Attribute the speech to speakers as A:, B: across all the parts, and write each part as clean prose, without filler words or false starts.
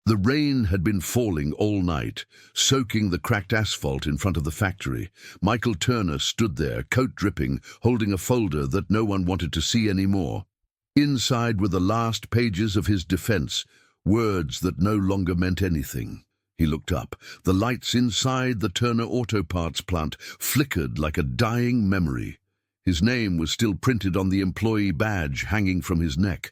A: The rain had been falling all night, soaking the cracked asphalt in front of the factory. Michael Turner stood there, coat dripping, holding a folder that no one wanted to see anymore. Inside were the last pages of his defense, words that no longer meant anything. He looked up. The lights inside the Turner Auto Parts plant flickered like a dying memory. His name was still printed on the employee badge hanging from his neck,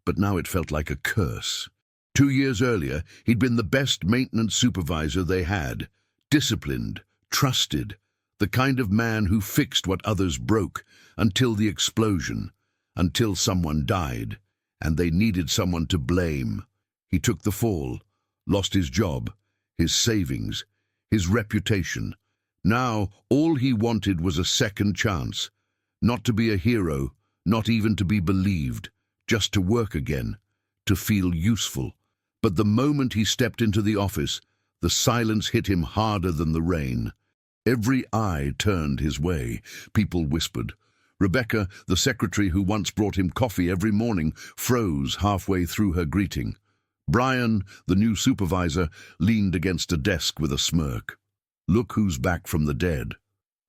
A: but now it felt like a curse. 2 years earlier, he'd been the best maintenance supervisor they had. Disciplined, trusted, the kind of man who fixed what others broke, until the explosion, until someone died, and they needed someone to blame. He took the fall, lost his job, his savings, his reputation. Now, all he wanted was a second chance. Not to be a hero, not even to be believed, just to work again, to feel useful. But the moment he stepped into the office, the silence hit him harder than the rain. Every eye turned his way. People whispered. Rebecca, the secretary who once brought him coffee every morning, froze halfway through her greeting. Brian, the new supervisor, leaned against a desk with a smirk. Look who's back from the dead.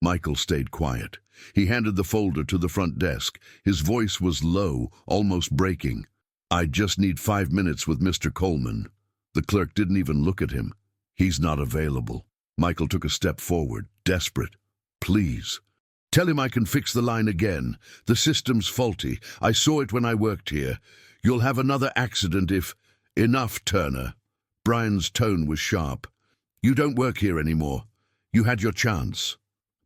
A: Michael stayed quiet. He handed the folder to the front desk. His voice was low, almost breaking. I just need 5 minutes with Mr. Coleman. The clerk didn't even look at him. He's not available. Michael took a step forward, desperate. Please. Tell him I can fix the line again. The system's faulty. I saw it when I worked here. You'll have another accident if... Enough, Turner. Brian's tone was sharp. You don't work here anymore. You had your chance.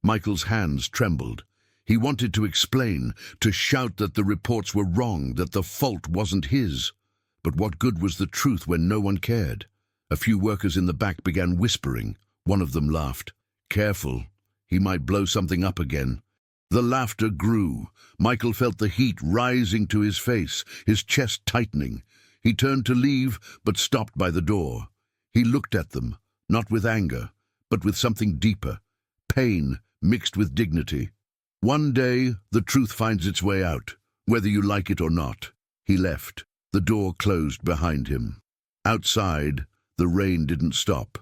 A: Michael's hands trembled. He wanted to explain, to shout that the reports were wrong, that the fault wasn't his. But what good was the truth when no one cared? A few workers in the back began whispering. One of them laughed. Careful, he might blow something up again. The laughter grew. Michael felt the heat rising to his face, his chest tightening. He turned to leave, but stopped by the door. He looked at them, not with anger, but with something deeper. Pain mixed with dignity. One day, the truth finds its way out, whether you like it or not. He left. The door closed behind him. Outside, the rain didn't stop.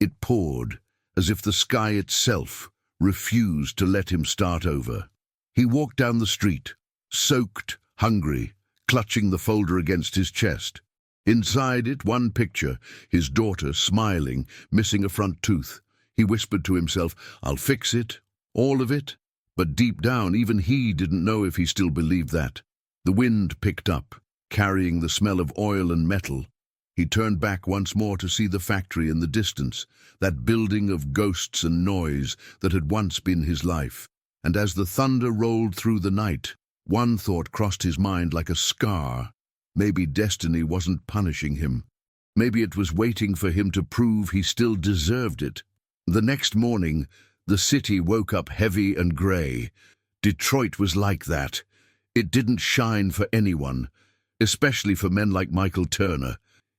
A: It poured, as if the sky itself refused to let him start over. He walked down the street, soaked, hungry, clutching the folder against his chest. Inside it, one picture, his daughter smiling, missing a front tooth. He whispered to himself, I'll fix it, all of it. But deep down, even he didn't know if he still believed that. The wind picked up, carrying the smell of oil and metal. He turned back once more to see the factory in the distance, that building of ghosts and noise that had once been his life. And as the thunder rolled through the night, one thought crossed his mind like a scar. Maybe destiny wasn't punishing him. Maybe it was waiting for him to prove he still deserved it. The next morning, the city woke up heavy and grey. Detroit was like that. It didn't shine for anyone, especially for men like Michael Turner.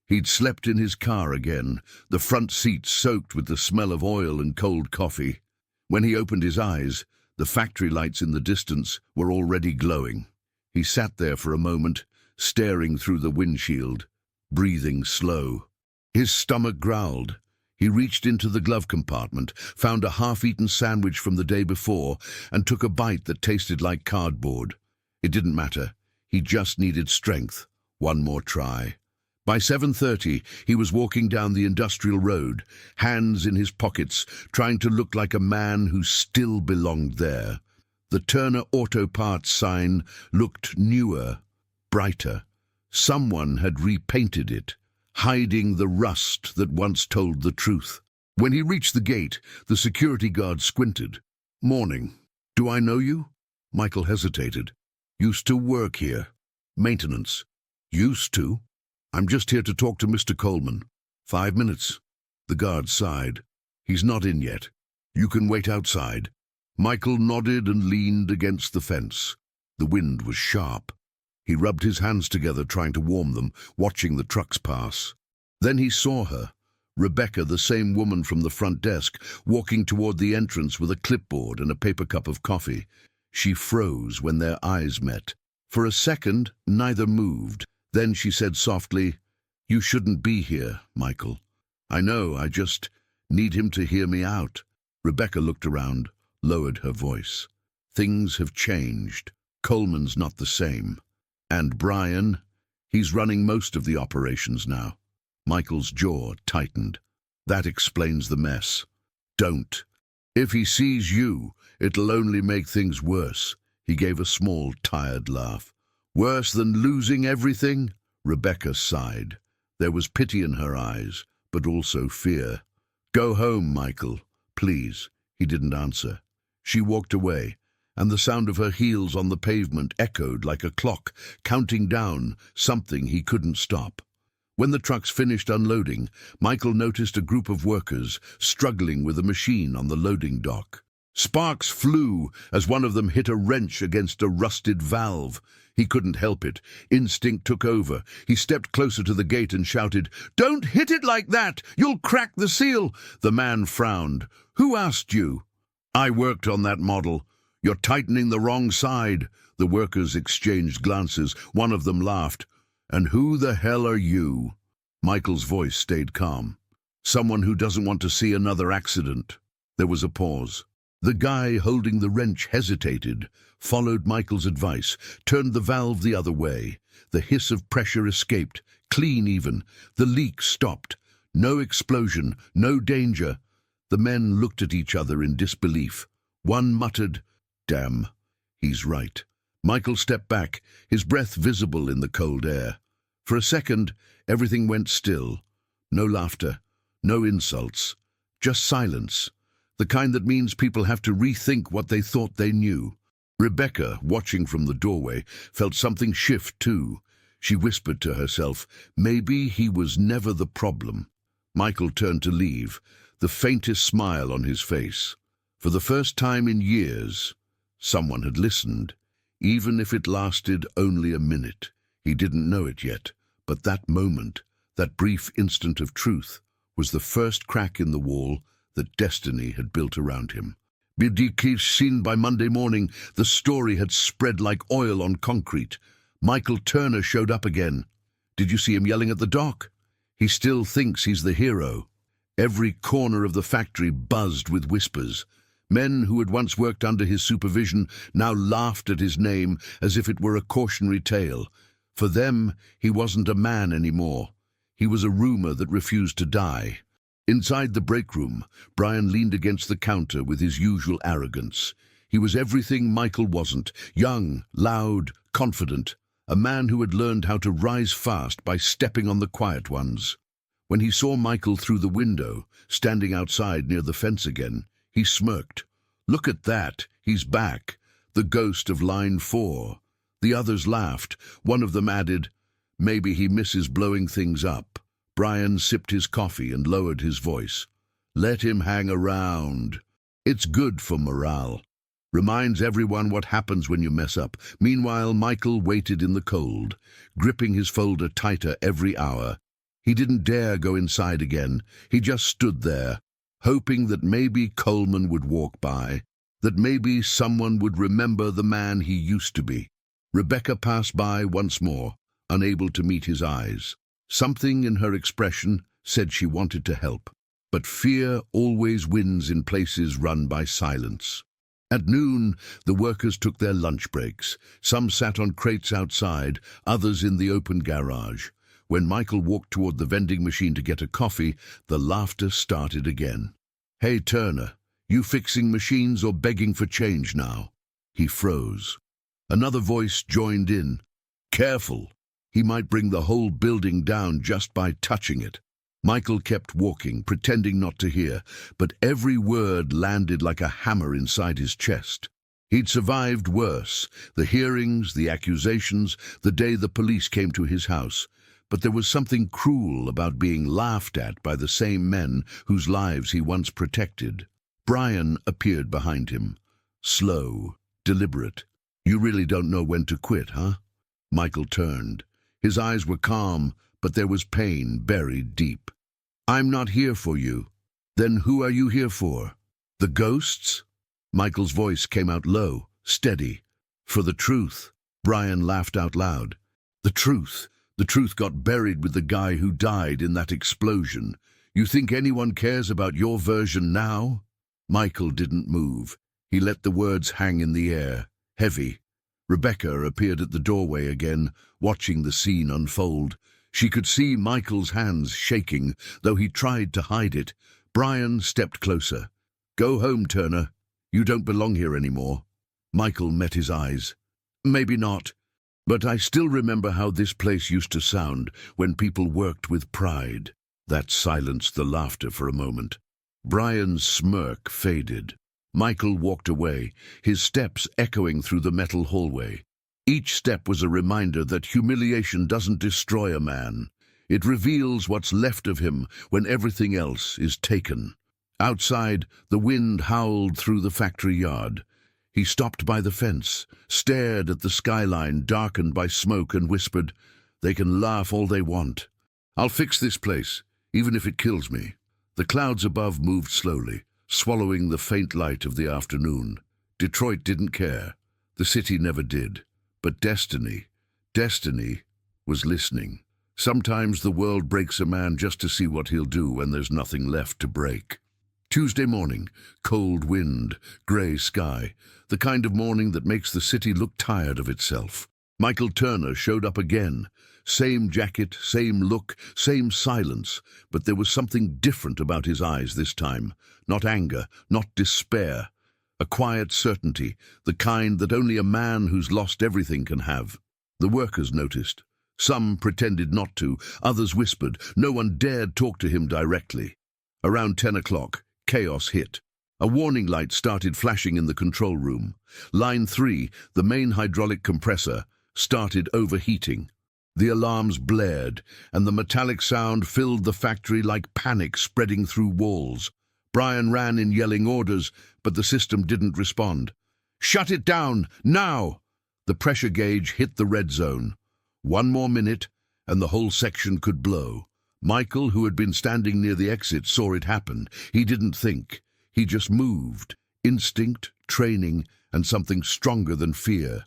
A: He'd slept in his car again, the front seat soaked with the smell of oil and cold coffee. When he opened his eyes, the factory lights in the distance were already glowing. He sat there for a moment, staring through the windshield, breathing slow. His stomach growled. He reached into the glove compartment, found a half-eaten sandwich from the day before, and took a bite that tasted like cardboard. It didn't matter. He just needed strength. One more try. By 7:30, he was walking down the industrial road, hands in his pockets, trying to look like a man who still belonged there. The Turner Auto Parts sign looked newer, brighter. Someone had repainted it, hiding the rust that once told the truth. When he reached the gate, the security guard squinted. Morning. Do I know you? Michael hesitated. Used to work here. Maintenance. Used to? I'm just here to talk to Mr. Coleman. 5 minutes. The guard sighed. He's not in yet. You can wait outside. Michael nodded and leaned against the fence. The wind was sharp. He rubbed his hands together, trying to warm them, watching the trucks pass. Then he saw her, Rebecca, the same woman from the front desk, walking toward the entrance with a clipboard and a paper cup of coffee. She froze when their eyes met. For a second, neither moved. Then she said softly, You shouldn't be here, Michael. I know, I just need him to hear me out. Rebecca looked around, lowered her voice. Things have changed. Coleman's not the same. And Brian, he's running most of the operations now. Michael's jaw tightened. That explains the mess. Don't. If he sees you, it'll only make things worse. He gave a small, tired laugh. Worse than losing everything? Rebecca sighed. There was pity in her eyes, but also fear. Go home, Michael, please. He didn't answer. She walked away, and the sound of her heels on the pavement echoed like a clock, counting down something he couldn't stop. When the trucks finished unloading, Michael noticed a group of workers struggling with a machine on the loading dock. Sparks flew as one of them hit a wrench against a rusted valve. He couldn't help it. Instinct took over. He stepped closer to the gate and shouted, "Don't hit it like that! You'll crack the seal!" The man frowned. "Who asked you?" "I worked on that model. You're tightening the wrong side." The workers exchanged glances. One of them laughed. "And who the hell are you?" Michael's voice stayed calm. "Someone who doesn't want to see another accident." There was a pause. The guy holding the wrench hesitated, followed Michael's advice, turned the valve the other way. The hiss of pressure escaped, clean even. The leak stopped. No explosion, no danger. The men looked at each other in disbelief. One muttered, "Damn, he's right." Michael stepped back, his breath visible in the cold air. For a second, everything went still. No laughter, no insults, just silence. The kind that means people have to rethink what they thought they knew. Rebecca, watching from the doorway, felt something shift too. She whispered to herself, maybe he was never the problem. Michael turned to leave, the faintest smile on his face. For the first time in years, someone had listened, even if it lasted only a minute. He didn't know it yet, but that moment, that brief instant of truth, was the first crack in the wall that destiny had built around him. Seen by Monday morning, the story had spread like oil on concrete. Michael Turner showed up again. Did you see him yelling at the dock? He still thinks he's the hero. Every corner of the factory buzzed with whispers. Men who had once worked under his supervision now laughed at his name as if it were a cautionary tale. For them, he wasn't a man anymore. He was a rumor that refused to die. Inside the break room, Brian leaned against the counter with his usual arrogance. He was everything Michael wasn't, young, loud, confident, a man who had learned how to rise fast by stepping on the quiet ones. When he saw Michael through the window, standing outside near the fence again, he smirked. Look at that, he's back, the ghost of line 4. The others laughed. One of them added, maybe he misses blowing things up. Brian sipped his coffee and lowered his voice. Let him hang around. It's good for morale. Reminds everyone what happens when you mess up. Meanwhile, Michael waited in the cold, gripping his folder tighter every hour. He didn't dare go inside again. He just stood there, hoping that maybe Coleman would walk by, that maybe someone would remember the man he used to be. Rebecca passed by once more, unable to meet his eyes. Something in her expression said she wanted to help, but fear always wins in places run by silence. At noon, the workers took their lunch breaks. Some sat on crates outside, others in the open garage. When Michael walked toward the vending machine to get a coffee, the laughter started again. Hey, Turner, you fixing machines or begging for change now? He froze. Another voice joined in. Careful. He might bring the whole building down just by touching it. Michael kept walking, pretending not to hear, but every word landed like a hammer inside his chest. He'd survived worse, the hearings, the accusations, the day the police came to his house. But there was something cruel about being laughed at by the same men whose lives he once protected. Brian appeared behind him, slow, deliberate. You really don't know when to quit, huh? Michael turned. His eyes were calm, but there was pain buried deep. I'm not here for you. Then who are you here for? The ghosts? Michael's voice came out low, steady. For the truth. Brian laughed out loud. The truth? The truth got buried with the guy who died in that explosion. You think anyone cares about your version now? Michael didn't move. He let the words hang in the air, heavy. Rebecca appeared at the doorway again, watching the scene unfold. She could see Michael's hands shaking, though he tried to hide it. Brian stepped closer. "Go home, Turner. You don't belong here anymore." Michael met his eyes. "Maybe not, but I still remember how this place used to sound when people worked with pride." That silenced the laughter for a moment. Brian's smirk faded. Michael walked away, his steps echoing through the metal hallway. Each step was a reminder that humiliation doesn't destroy a man. It reveals what's left of him when everything else is taken. Outside, the wind howled through the factory yard. He stopped by the fence, stared at the skyline darkened by smoke and whispered, "They can laugh all they want. I'll fix this place, even if it kills me." The clouds above moved slowly, swallowing the faint light of the afternoon. Detroit didn't care. The city never did. But destiny was listening. Sometimes the world breaks a man just to see what he'll do when there's nothing left to break. Tuesday morning, cold wind, grey sky, the kind of morning that makes the city look tired of itself. Michael Turner showed up again. Same jacket, same look, same silence, but there was something different about his eyes this time. Not anger, not despair. A quiet certainty, the kind that only a man who's lost everything can have. The workers noticed. Some pretended not to, others whispered. No one dared talk to him directly. Around 10 o'clock, chaos hit. A warning light started flashing in the control room. Line 3, the main hydraulic compressor, started overheating. The alarms blared, and the metallic sound filled the factory like panic spreading through walls. Brian ran in yelling orders, but the system didn't respond. "Shut it down, now!" The pressure gauge hit the red zone. One more minute, and the whole section could blow. Michael, who had been standing near the exit, saw it happen. He didn't think. He just moved. Instinct, training, and something stronger than fear.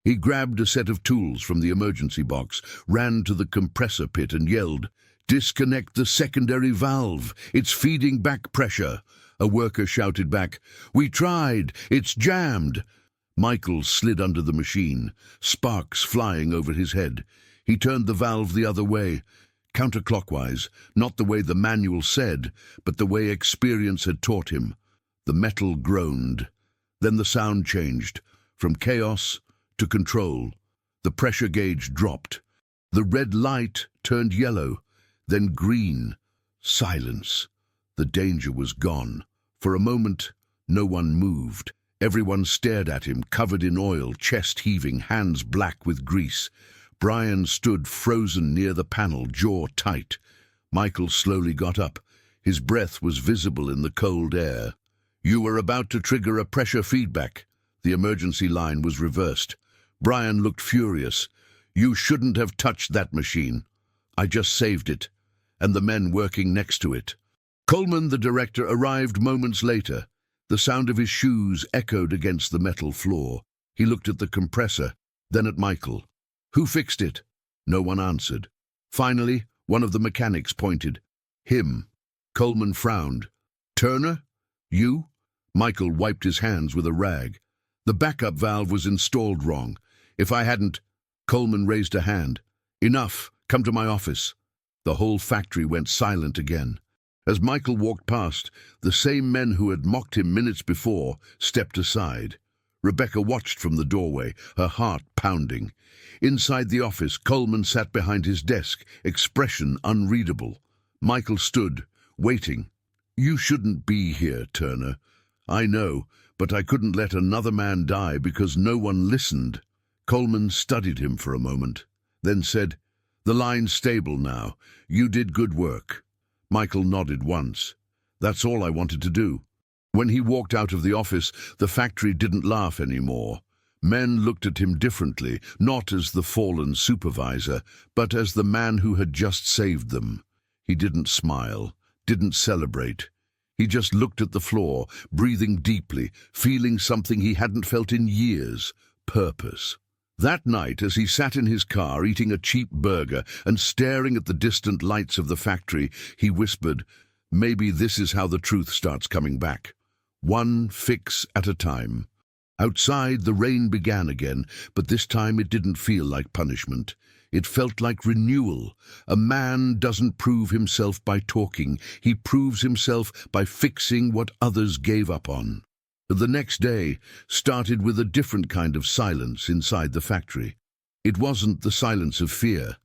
A: He grabbed a set of tools from the emergency box, ran to the compressor pit and yelled, "Disconnect the secondary valve. It's feeding back pressure." A worker shouted back, "We tried. It's jammed." Michael slid under the machine, sparks flying over his head. He turned the valve the other way, counterclockwise, not the way the manual said, but the way experience had taught him. The metal groaned. Then the sound changed, from chaos to control. The pressure gauge dropped. The red light turned yellow, then green. Silence. The danger was gone. For a moment, no one moved. Everyone stared at him, covered in oil, chest heaving, hands black with grease. Brian stood frozen near the panel, jaw tight. Michael slowly got up. His breath was visible in the cold air. "You were about to trigger a pressure feedback." The emergency line was reversed. Brian looked furious. "You shouldn't have touched that machine. I just saved it, and the men working next to it." Coleman, the director, arrived moments later. The sound of his shoes echoed against the metal floor. He looked at the compressor, then at Michael. "Who fixed it?" No one answered. Finally, one of the mechanics pointed. "Him." Coleman frowned. "Turner? You?" Michael wiped his hands with a rag. "The backup valve was installed wrong. If I hadn't—" Coleman raised a hand. "Enough. Come to my office." The whole factory went silent again. As Michael walked past, the same men who had mocked him minutes before stepped aside. Rebecca watched from the doorway, her heart pounding. Inside the office, Coleman sat behind his desk, expression unreadable. Michael stood, waiting. "You shouldn't be here, Turner. I know, but I couldn't let another man die because no one listened." Coleman studied him for a moment, then said, "The line's stable now. You did good work." Michael nodded once. "That's all I wanted to do." When he walked out of the office, the factory didn't laugh anymore. Men looked at him differently, not as the fallen supervisor, but as the man who had just saved them. He didn't smile, didn't celebrate. He just looked at the floor, breathing deeply, feeling something he hadn't felt in years: purpose. That night, as he sat in his car eating a cheap burger and staring at the distant lights of the factory, he whispered, "Maybe this is how the truth starts coming back. One fix at a time." Outside, the rain began again, but this time it didn't feel like punishment. It felt like renewal. A man doesn't prove himself by talking. He proves himself by fixing what others gave up on. The next day started with a different kind of silence inside the factory. It wasn't the silence of fear.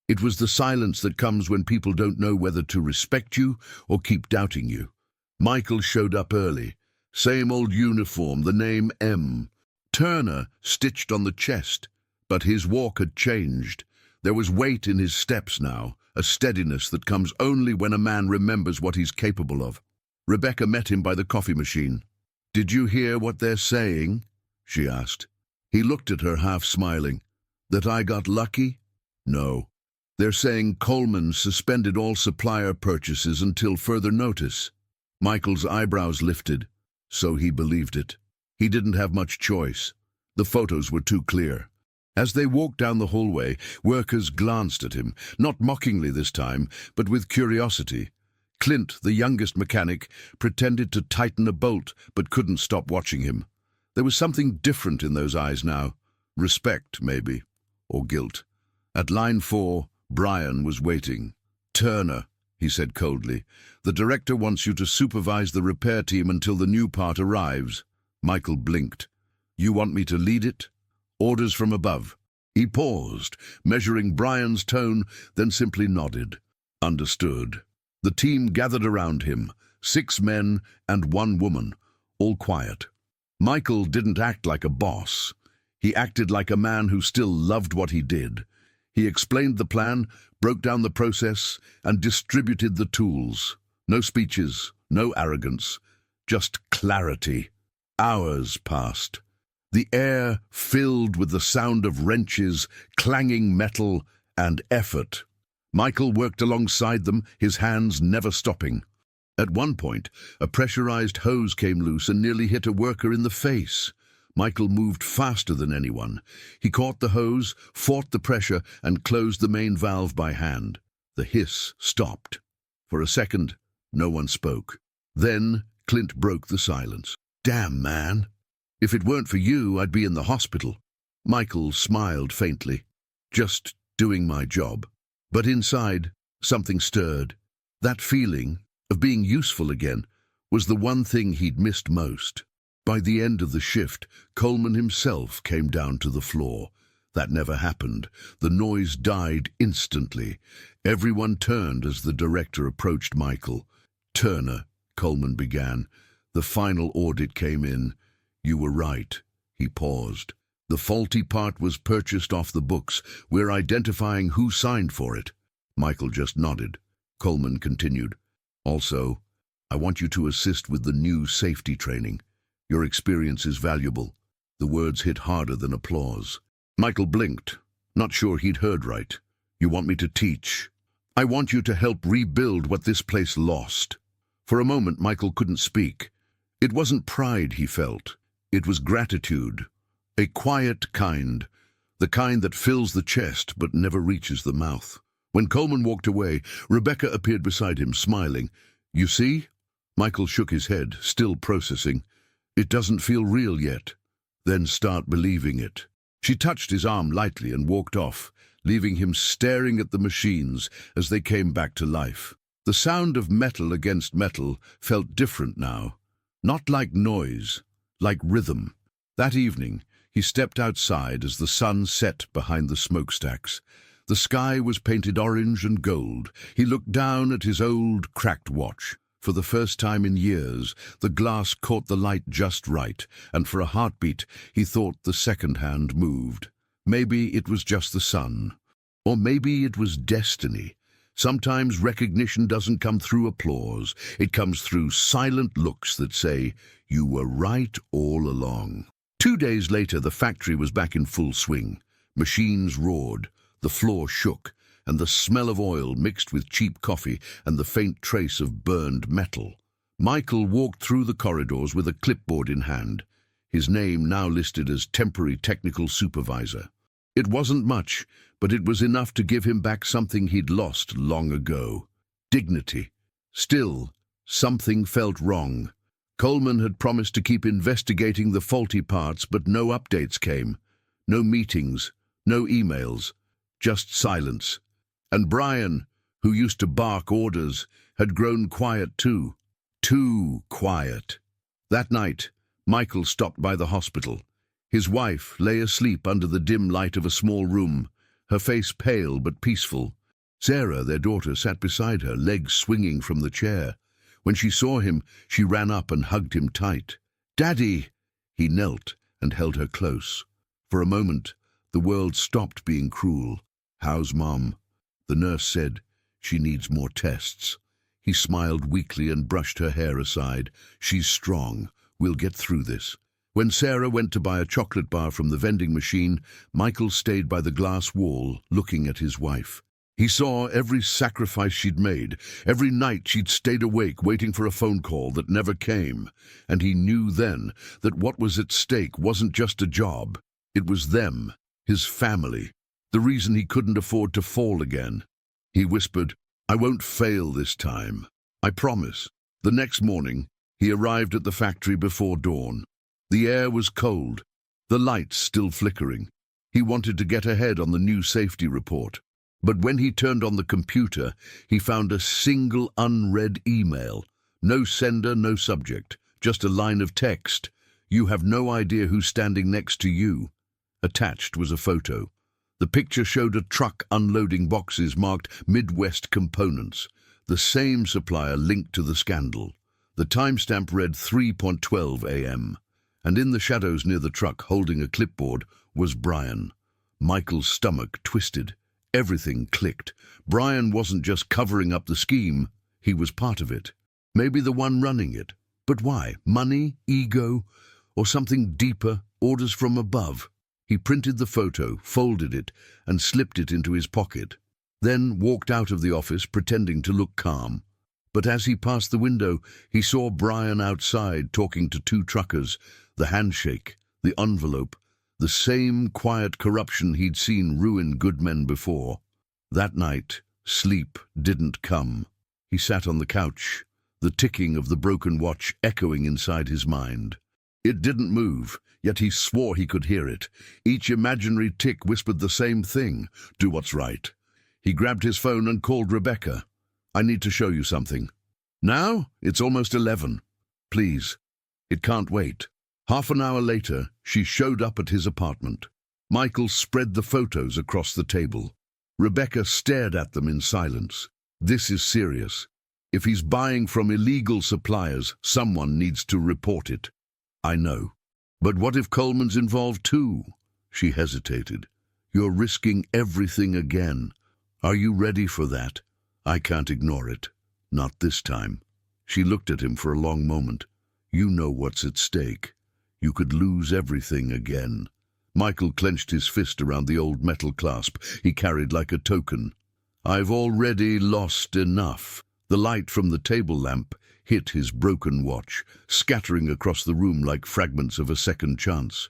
A: It was the silence that comes when people don't know whether to respect you or keep doubting you. Michael showed up early. Same old uniform, the name M. Turner stitched on the chest, but his walk had changed. There was weight in his steps now, a steadiness that comes only when a man remembers what he's capable of. Rebecca met him by the coffee machine. "Did you hear what they're saying?" she asked. He looked at her, half smiling. "That I got lucky? No. They're saying Coleman suspended all supplier purchases until further notice." Michael's eyebrows lifted. So he believed it. He didn't have much choice. The photos were too clear. As they walked down the hallway, workers glanced at him, not mockingly this time, but with curiosity. Clint, the youngest mechanic, pretended to tighten a bolt, but couldn't stop watching him. There was something different in those eyes now. Respect, maybe, or guilt. At line 4, Brian was waiting. "Turner," he said coldly, "the director wants you to supervise the repair team until the new part arrives." Michael blinked. "You want me to lead it?" "Orders from above." He paused, measuring Brian's tone, then simply nodded. "Understood." The team gathered around him, 6 men and 1 woman, all quiet. Michael didn't act like a boss. He acted like a man who still loved what he did. He explained the plan, broke down the process, and distributed the tools. No speeches, no arrogance, just clarity. Hours passed. The air filled with the sound of wrenches, clanging metal, and effort. Michael worked alongside them, his hands never stopping. At one point, a pressurized hose came loose and nearly hit a worker in the face. Michael moved faster than anyone. He caught the hose, fought the pressure, and closed the main valve by hand. The hiss stopped. For a second, no one spoke. Then Clint broke the silence. "Damn, man. If it weren't for you, I'd be in the hospital." Michael smiled faintly. "Just doing my job." But inside, something stirred. That feeling of being useful again was the one thing he'd missed most. By the end of the shift, Coleman himself came down to the floor. That never happened. The noise died instantly. Everyone turned as the director approached Michael. "Turner," Coleman began. "The final audit came in. You were right." He paused. "The faulty part was purchased off the books. We're identifying who signed for it." Michael just nodded. Coleman continued. "Also, I want you to assist with the new safety training. Your experience is valuable." The words hit harder than applause. Michael blinked, not sure he'd heard right. "You want me to teach?" "I want you to help rebuild what this place lost." For a moment, Michael couldn't speak. It wasn't pride he felt. It was gratitude. A quiet kind, the kind that fills the chest but never reaches the mouth. When Coleman walked away, Rebecca appeared beside him, smiling. "You see?" Michael shook his head, still processing. "It doesn't feel real yet. Then start believing it." She touched his arm lightly and walked off, leaving him staring at the machines as they came back to life. The sound of metal against metal felt different now. Not like noise, like rhythm. That evening, he stepped outside as the sun set behind the smokestacks. The sky was painted orange and gold. He looked down at his old, cracked watch. For the first time in years, the glass caught the light just right, and for a heartbeat, he thought the second hand moved. Maybe it was just the sun. Or maybe it was destiny. Sometimes recognition doesn't come through applause. It comes through silent looks that say, "You were right all along." 2 days later, the factory was back in full swing. Machines roared, the floor shook, and the smell of oil mixed with cheap coffee and the faint trace of burned metal. Michael walked through the corridors with a clipboard in hand, his name now listed as temporary technical supervisor. It wasn't much, but it was enough to give him back something he'd lost long ago. Dignity. Still, something felt wrong. Coleman had promised to keep investigating the faulty parts, but no updates came. No meetings, no emails, just silence. And Brian, who used to bark orders, had grown quiet too. Too quiet. That night, Michael stopped by the hospital. His wife lay asleep under the dim light of a small room, her face pale but peaceful. Sarah, their daughter, sat beside her, legs swinging from the chair. When she saw him, she ran up and hugged him tight. "Daddy!" He knelt and held her close. For a moment, the world stopped being cruel. "How's Mom?" The nurse said, "She needs more tests." He smiled weakly and brushed her hair aside. "She's strong. We'll get through this." When Sarah went to buy a chocolate bar from the vending machine, Michael stayed by the glass wall, looking at his wife. He saw every sacrifice she'd made, every night she'd stayed awake waiting for a phone call that never came, and he knew then that what was at stake wasn't just a job. It was them, his family, the reason he couldn't afford to fall again. He whispered, "I won't fail this time. I promise." The next morning, he arrived at the factory before dawn. The air was cold, the lights still flickering. He wanted to get ahead on the new safety report. But when he turned on the computer, he found a single unread email. No sender, no subject, just a line of text. "You have no idea who's standing next to you." Attached was a photo. The picture showed a truck unloading boxes marked Midwest Components, the same supplier linked to the scandal. The timestamp read 3:12 a.m. And in the shadows near the truck, holding a clipboard, was Brian. Michael's stomach twisted. Everything clicked. Brian wasn't just covering up the scheme, he was part of it. Maybe the one running it. But why? Money? Ego? Or something deeper? Orders from above? He printed the photo, folded it, and slipped it into his pocket. Then walked out of the office, pretending to look calm. But as he passed the window, he saw Brian outside talking to two truckers. The handshake, the envelope, the same quiet corruption he'd seen ruin good men before. That night, sleep didn't come. He sat on the couch, the ticking of the broken watch echoing inside his mind. It didn't move, yet he swore he could hear it. Each imaginary tick whispered the same thing: do what's right. He grabbed his phone and called Rebecca. "I need to show you something." "Now? It's almost 11. Please. It can't wait." Half an hour later, she showed up at his apartment. Michael spread the photos across the table. Rebecca stared at them in silence. This is serious. If he's buying from illegal suppliers, someone needs to report it. "I know. But what if Coleman's involved too?" She hesitated. "You're risking everything again. Are you ready for that?" "I can't ignore it. Not this time." She looked at him for a long moment. "You know what's at stake. You could lose everything again." Michael clenched his fist around the old metal clasp he carried like a token. "I've already lost enough." The light from the table lamp hit his broken watch, scattering across the room like fragments of a second chance.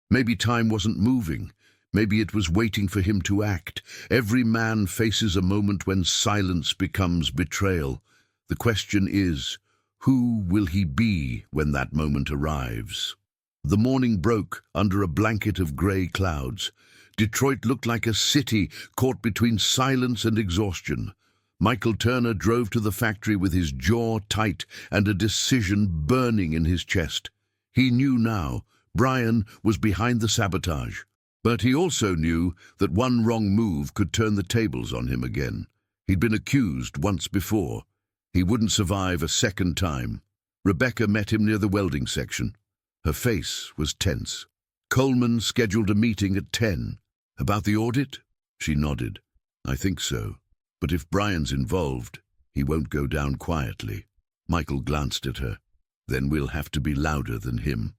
A: Maybe time wasn't moving. Maybe it was waiting for him to act. Every man faces a moment when silence becomes betrayal. The question is, who will he be when that moment arrives? The morning broke under a blanket of grey clouds. Detroit looked like a city caught between silence and exhaustion. Michael Turner drove to the factory with his jaw tight and a decision burning in his chest. He knew now Brian was behind the sabotage, but he also knew that one wrong move could turn the tables on him again. He'd been accused once before. He wouldn't survive a second time. Rebecca met him near the welding section. Her face was tense. "Coleman scheduled a meeting at 10. About the audit?" She nodded. "I think so. But if Brian's involved, he won't go down quietly." Michael glanced at her. "Then we'll have to be louder than him."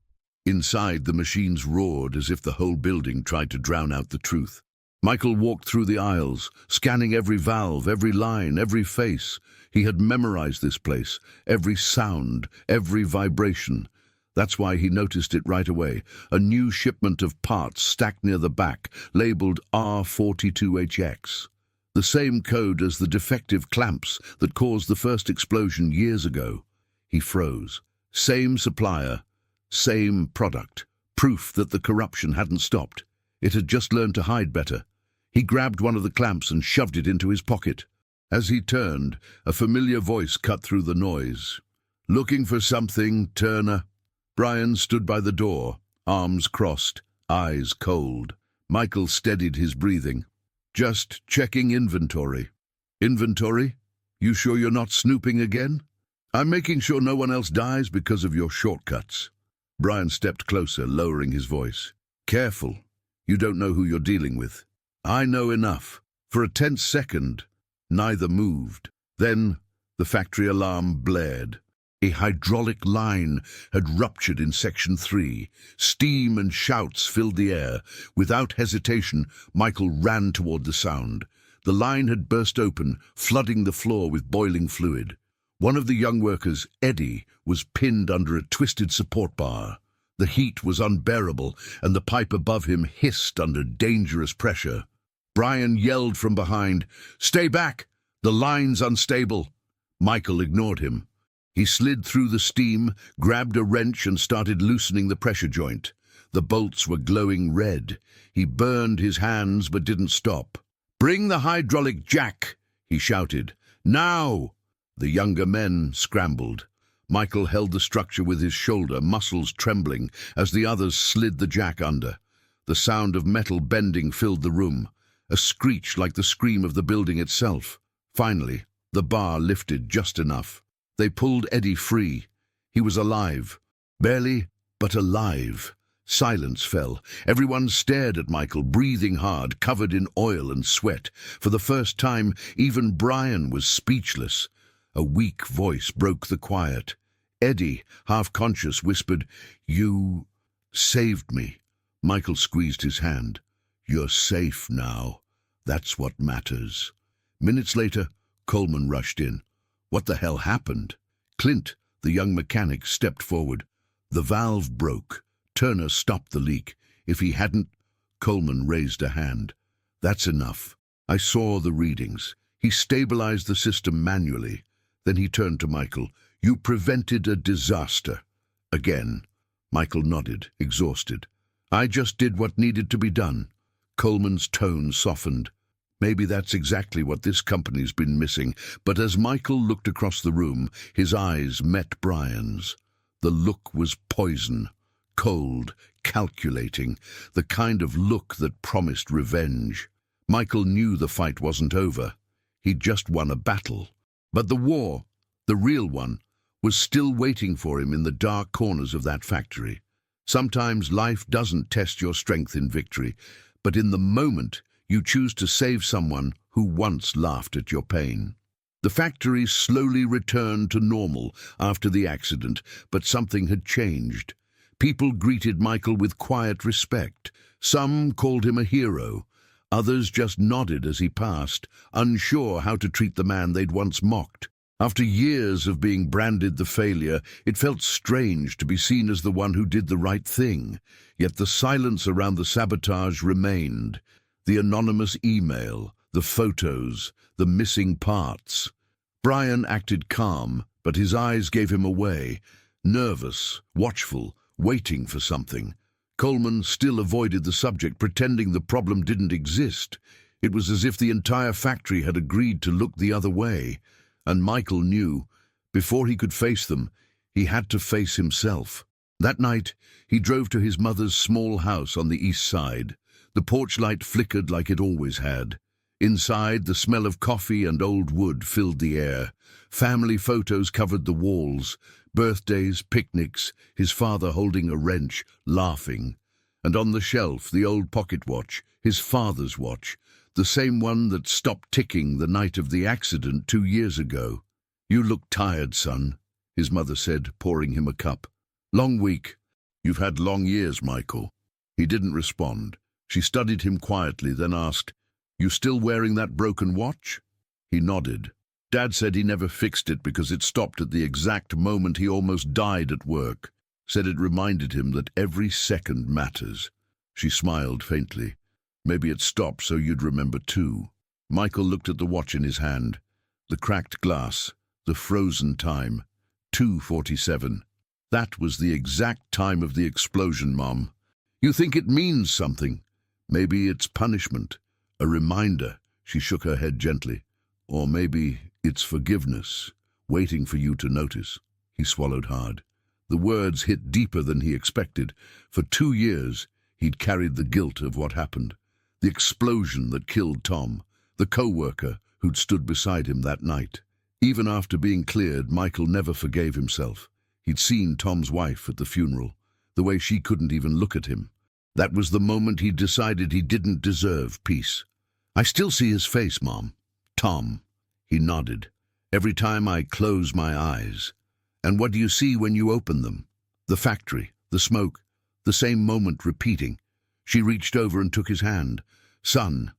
A: Inside, the machines roared as if the whole building tried to drown out the truth. Michael walked through the aisles, scanning every valve, every line, every face. He had memorized this place, every sound, every vibration. That's why he noticed it right away. A new shipment of parts stacked near the back, labeled R42HX. The same code as the defective clamps that caused the first explosion years ago. He froze. Same supplier, same product. Proof that the corruption hadn't stopped. It had just learned to hide better. He grabbed one of the clamps and shoved it into his pocket. As he turned, a familiar voice cut through the noise. "Looking for something, Turner?" Brian stood by the door, arms crossed, eyes cold. Michael steadied his breathing. "Just checking inventory." "Inventory? You sure you're not snooping again?" "I'm making sure no one else dies because of your shortcuts." Brian stepped closer, lowering his voice. "Careful. You don't know who you're dealing with." "I know enough." For a tense second, neither moved. Then the factory alarm blared. A hydraulic line had ruptured in Section 3. Steam and shouts filled the air. Without hesitation, Michael ran toward the sound. The line had burst open, flooding the floor with boiling fluid. One of the young workers, Eddie, was pinned under a twisted support bar. The heat was unbearable, and the pipe above him hissed under dangerous pressure. Brian yelled from behind, "Stay back! The line's unstable." Michael ignored him. He slid through the steam, grabbed a wrench and started loosening the pressure joint. The bolts were glowing red. He burned his hands but didn't stop. "Bring the hydraulic jack!" he shouted. "Now!" The younger men scrambled. Michael held the structure with his shoulder, muscles trembling, as the others slid the jack under. The sound of metal bending filled the room, a screech like the scream of the building itself. Finally, the bar lifted just enough. They pulled Eddie free. He was alive. Barely, but alive. Silence fell. Everyone stared at Michael, breathing hard, covered in oil and sweat. For the first time, even Brian was speechless. A weak voice broke the quiet. Eddie, half-conscious, whispered, "You saved me." Michael squeezed his hand. "You're safe now. That's what matters." Minutes later, Coleman rushed in. "What the hell happened?" Clint, the young mechanic, stepped forward. "The valve broke. Turner stopped the leak. If he hadn't—" Coleman raised a hand. "That's enough. I saw the readings. He stabilized the system manually." Then he turned to Michael. "You prevented a disaster." Again. Michael nodded, exhausted. "I just did what needed to be done." Coleman's tone softened. "Maybe that's exactly what this company's been missing." But as Michael looked across the room, his eyes met Brian's. The look was poison, cold, calculating, the kind of look that promised revenge. Michael knew the fight wasn't over. He'd just won a battle. But the war, the real one, was still waiting for him in the dark corners of that factory. Sometimes life doesn't test your strength in victory, but in the moment you choose to save someone who once laughed at your pain. The factory slowly returned to normal after the accident, but something had changed. People greeted Michael with quiet respect. Some called him a hero. Others just nodded as he passed, unsure how to treat the man they'd once mocked. After years of being branded the failure, it felt strange to be seen as the one who did the right thing. Yet the silence around the sabotage remained. The anonymous email, the photos, the missing parts. Brian acted calm, but his eyes gave him away. Nervous, watchful, waiting for something. Coleman still avoided the subject, pretending the problem didn't exist. It was as if the entire factory had agreed to look the other way. And Michael knew, before he could face them, he had to face himself. That night, he drove to his mother's small house on the east side. The porch light flickered like it always had. Inside, the smell of coffee and old wood filled the air. Family photos covered the walls. Birthdays, picnics, his father holding a wrench, laughing. And on the shelf, the old pocket watch, his father's watch, the same one that stopped ticking the night of the accident 2 years ago. "You look tired, son," his mother said, pouring him a cup. "Long week." "You've had long years, Michael." He didn't respond. She studied him quietly, then asked, "You still wearing that broken watch?" He nodded. "Dad said he never fixed it because it stopped at the exact moment he almost died at work." said it reminded him that every second matters. She smiled faintly. Maybe it stopped so you'd remember too. Michael looked at the watch in his hand. The cracked glass, the frozen time, 2:47. That was the exact time of the explosion, Mom. You think it means something? Maybe it's punishment, a reminder. She shook her head gently. Or maybe it's forgiveness, waiting for you to notice. He swallowed hard. The words hit deeper than he expected. For 2 years, he'd carried the guilt of what happened. The explosion that killed Tom, the co-worker who'd stood beside him that night. Even after being cleared, Michael never forgave himself. He'd seen Tom's wife at the funeral, the way she couldn't even look at him. That was the moment he decided he didn't deserve peace. I still see his face, Mom. Tom. He nodded. Every time I close my eyes. And what do you see when you open them? The factory, the smoke, the same moment repeating. She reached over and took his hand. Son,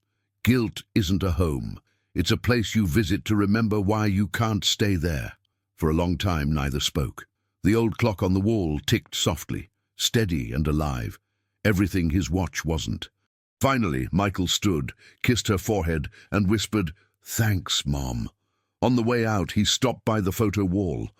A: guilt isn't a home. It's a place you visit to remember why you can't stay there. For a long time, neither spoke. The old clock on the wall ticked softly, steady and alive. Everything his watch wasn't. Finally, Michael stood, kissed her forehead, and whispered, "Thanks, Mom." On the way out, he stopped by the photo wall.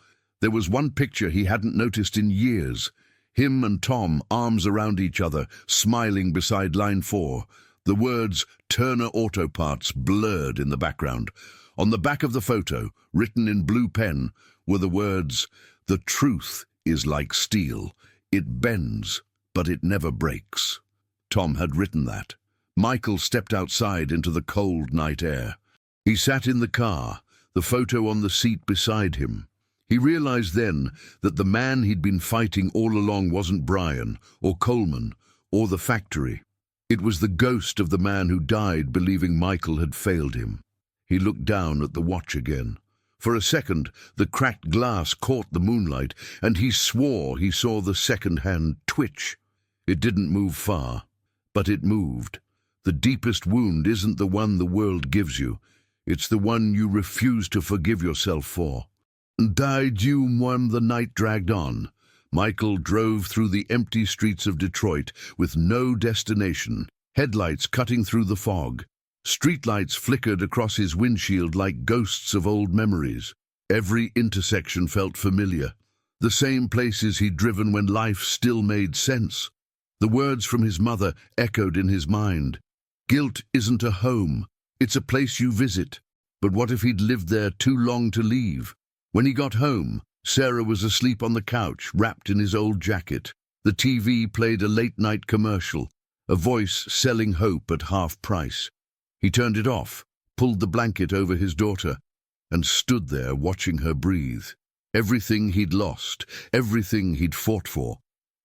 A: There was one picture he hadn't noticed in years. Him and Tom, arms around each other, smiling beside line 4. The words Turner Auto Parts blurred in the background. On the back of the photo, written in blue pen, were the words, "The truth is like steel. It bends, but it never breaks." Tom had written that. Michael stepped outside into the cold night air. He sat in the car, the photo on the seat beside him. He realized then that the man he'd been fighting all along wasn't Brian, or Coleman, or the factory. It was the ghost of the man who died believing Michael had failed him. He looked down at the watch again. For a second, the cracked glass caught the moonlight, and he swore he saw the second hand twitch. It didn't move far, but it moved. The deepest wound isn't the one the world gives you. It's the one you refuse to forgive yourself for. Died you when the night dragged on. Michael drove through the empty streets of Detroit with no destination, headlights cutting through the fog. Streetlights flickered across his windshield like ghosts of old memories. Every intersection felt familiar. The same places he'd driven when life still made sense. The words from his mother echoed in his mind. Guilt isn't a home. It's a place you visit. But what if he'd lived there too long to leave? When he got home, Sarah was asleep on the couch, wrapped in his old jacket. The TV played a late-night commercial, a voice selling hope at half price. He turned it off, pulled the blanket over his daughter, and stood there watching her breathe. Everything he'd lost, everything he'd fought for,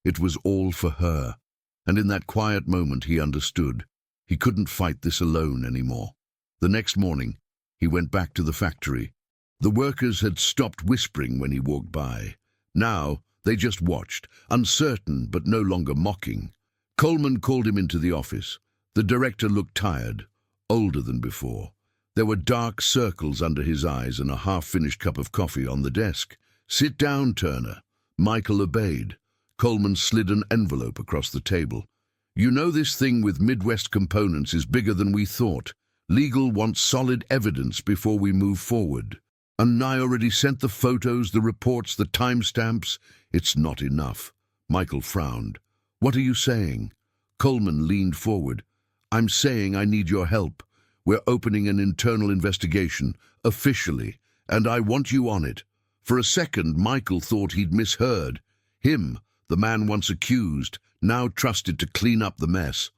A: it was all for her. And in that quiet moment he understood. He couldn't fight this alone anymore. The next morning, he went back to the factory. The workers had stopped whispering when he walked by. Now, they just watched, uncertain but no longer mocking. Coleman called him into the office. The director looked tired, older than before. There were dark circles under his eyes and a half-finished cup of coffee on the desk. "Sit down, Turner." Michael obeyed. Coleman slid an envelope across the table. "You know this thing with Midwest Components is bigger than we thought. Legal wants solid evidence before we move forward. And I already sent the photos, the reports, the timestamps. It's not enough." Michael frowned. "What are you saying?" Coleman leaned forward. "I'm saying I need your help. We're opening an internal investigation, officially, and I want you on it." For a second, Michael thought he'd misheard. Him, the man once accused, now trusted to clean up the mess.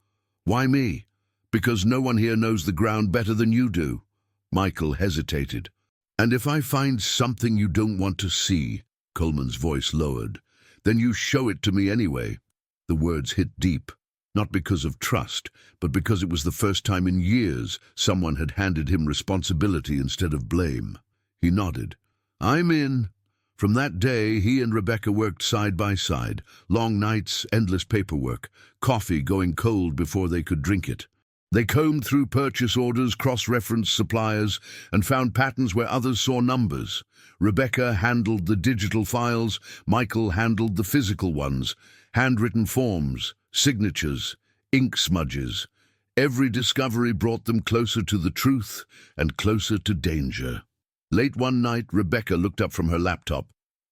A: "Why me?" "Because no one here knows the ground better than you do." Michael hesitated. "And if I find something you don't want to see," Coleman's voice lowered, "then you show it to me anyway." The words hit deep, not because of trust, but because it was the first time in years someone had handed him responsibility instead of blame. He nodded. "I'm in." From that day, he and Rebecca worked side by side, long nights, endless paperwork, coffee going cold before they could drink it. They combed through purchase orders, cross-referenced suppliers, and found patterns where others saw numbers. Rebecca handled the digital files, Michael handled the physical ones, handwritten forms, signatures, ink smudges. Every discovery brought them closer to the truth and closer to danger. Late one night, Rebecca looked up from her laptop.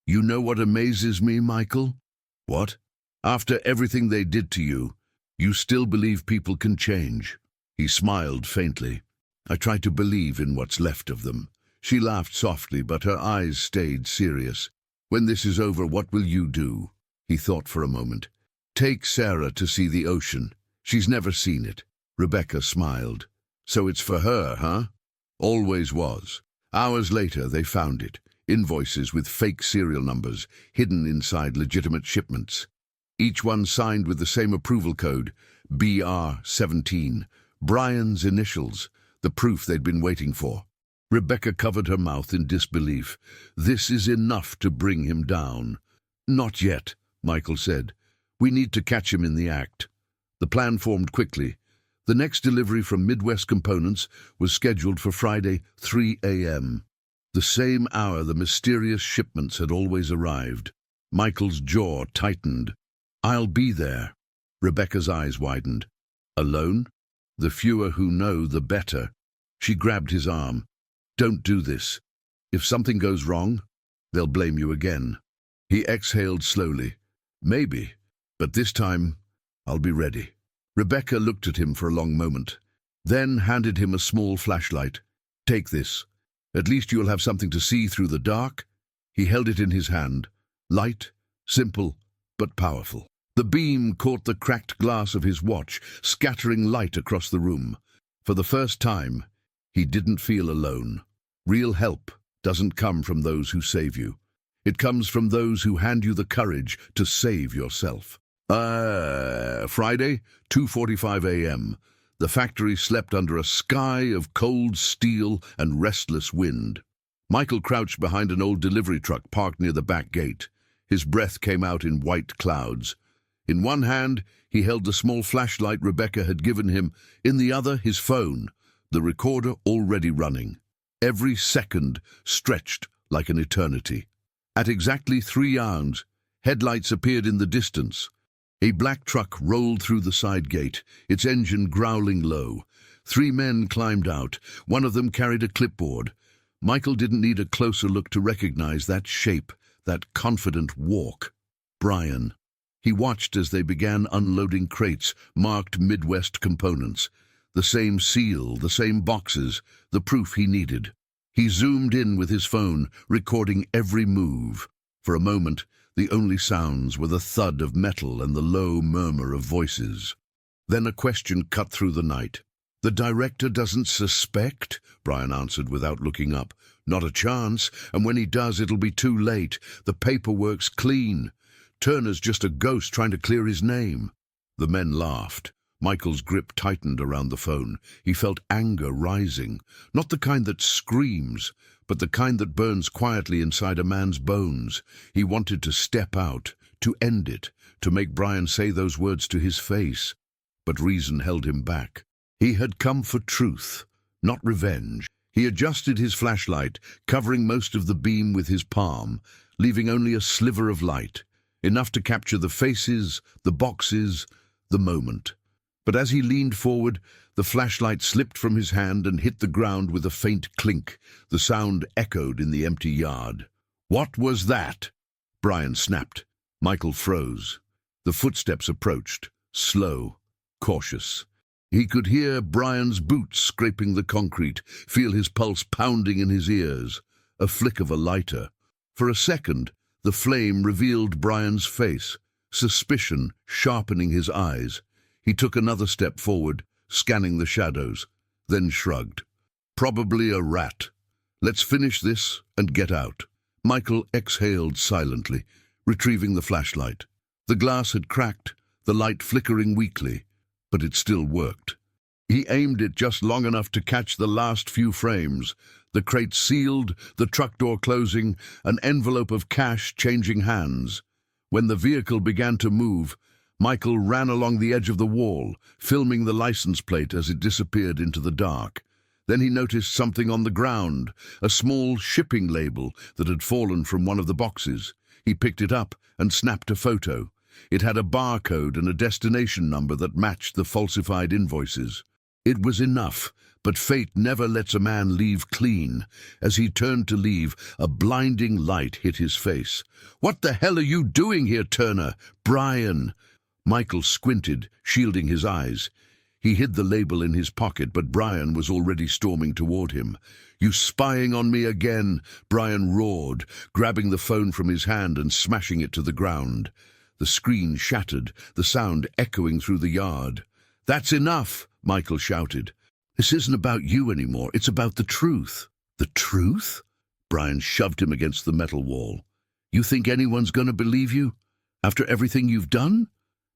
A: "You know what amazes me, Michael?" "What?" "After everything they did to you, you still believe people can change." He smiled faintly. "I try to believe in what's left of them." She laughed softly, but her eyes stayed serious. "When this is over, what will you do?" He thought for a moment. "Take Sarah to see the ocean. She's never seen it." Rebecca smiled. "So it's for her, huh?" "Always was." Hours later, they found it. Invoices with fake serial numbers, hidden inside legitimate shipments. Each one signed with the same approval code, BR17, Brian's initials, the proof they'd been waiting for. Rebecca covered her mouth in disbelief. "This is enough to bring him down." "Not yet," Michael said. "We need to catch him in the act." The plan formed quickly. The next delivery from Midwest Components was scheduled for Friday, 3 a.m. The same hour the mysterious shipments had always arrived. Michael's jaw tightened. "I'll be there." Rebecca's eyes widened. "Alone?" "The fewer who know, the better." She grabbed his arm. "Don't do this. If something goes wrong, they'll blame you again." He exhaled slowly. "Maybe, but this time, I'll be ready." Rebecca looked at him for a long moment, then handed him a small flashlight. "Take this. At least you'll have something to see through the dark." He held it in his hand. Light, simple, but powerful. The beam caught the cracked glass of his watch, scattering light across the room. For the first time, he didn't feel alone. Real help doesn't come from those who save you. It comes from those who hand you the courage to save yourself. Friday, 2:45 a.m. The factory slept under a sky of cold steel and restless wind. Michael crouched behind an old delivery truck parked near the back gate. His breath came out in white clouds. In one hand, he held the small flashlight Rebecca had given him. In the other, his phone, the recorder already running. Every second stretched like an eternity. At exactly 3 hours, headlights appeared in the distance. A black truck rolled through the side gate, its engine growling low. 3 men climbed out. One of them carried a clipboard. Michael didn't need a closer look to recognize that shape, that confident walk. Brian. He watched as they began unloading crates, marked Midwest Components. The same seal, the same boxes, the proof he needed. He zoomed in with his phone, recording every move. For a moment, the only sounds were the thud of metal and the low murmur of voices. Then a question cut through the night. "The director doesn't suspect?" Brian answered without looking up. "Not a chance, and when he does, it'll be too late. The paperwork's clean. Turner's just a ghost trying to clear his name." The men laughed. Michael's grip tightened around the phone. He felt anger rising, not the kind that screams, but the kind that burns quietly inside a man's bones. He wanted to step out, to end it, to make Brian say those words to his face. But reason held him back. He had come for truth, not revenge. He adjusted his flashlight, covering most of the beam with his palm, leaving only a sliver of light, enough to capture the faces, the boxes, the moment. But as he leaned forward, the flashlight slipped from his hand and hit the ground with a faint clink. The sound echoed in the empty yard. "What was that?" Brian snapped. Michael froze. The footsteps approached, slow, cautious. He could hear Brian's boots scraping the concrete, feel his pulse pounding in his ears. A flick of a lighter. For a second, the flame revealed Brian's face, suspicion sharpening his eyes. He took another step forward, scanning the shadows, then shrugged. "Probably a rat. Let's finish this and get out." Michael exhaled silently, retrieving the flashlight. The glass had cracked, the light flickering weakly, but it still worked. He aimed it just long enough to catch the last few frames. The crate sealed, the truck door closing, an envelope of cash changing hands. When the vehicle began to move, Michael ran along the edge of the wall, filming the license plate as it disappeared into the dark. Then he noticed something on the ground, a small shipping label that had fallen from one of the boxes. He picked it up and snapped a photo. It had a barcode and a destination number that matched the falsified invoices. It was enough, but fate never lets a man leave clean. As he turned to leave, a blinding light hit his face. "What the hell are you doing here, Turner?" "Brian." Michael squinted, shielding his eyes. He hid the label in his pocket, but Brian was already storming toward him. "You spying on me again?" Brian roared, grabbing the phone from his hand and smashing it to the ground. The screen shattered, the sound echoing through the yard. "That's enough," Michael shouted. "This isn't about you anymore, it's about the truth." "The truth?" Brian shoved him against the metal wall. "You think anyone's going to believe you? After everything you've done?"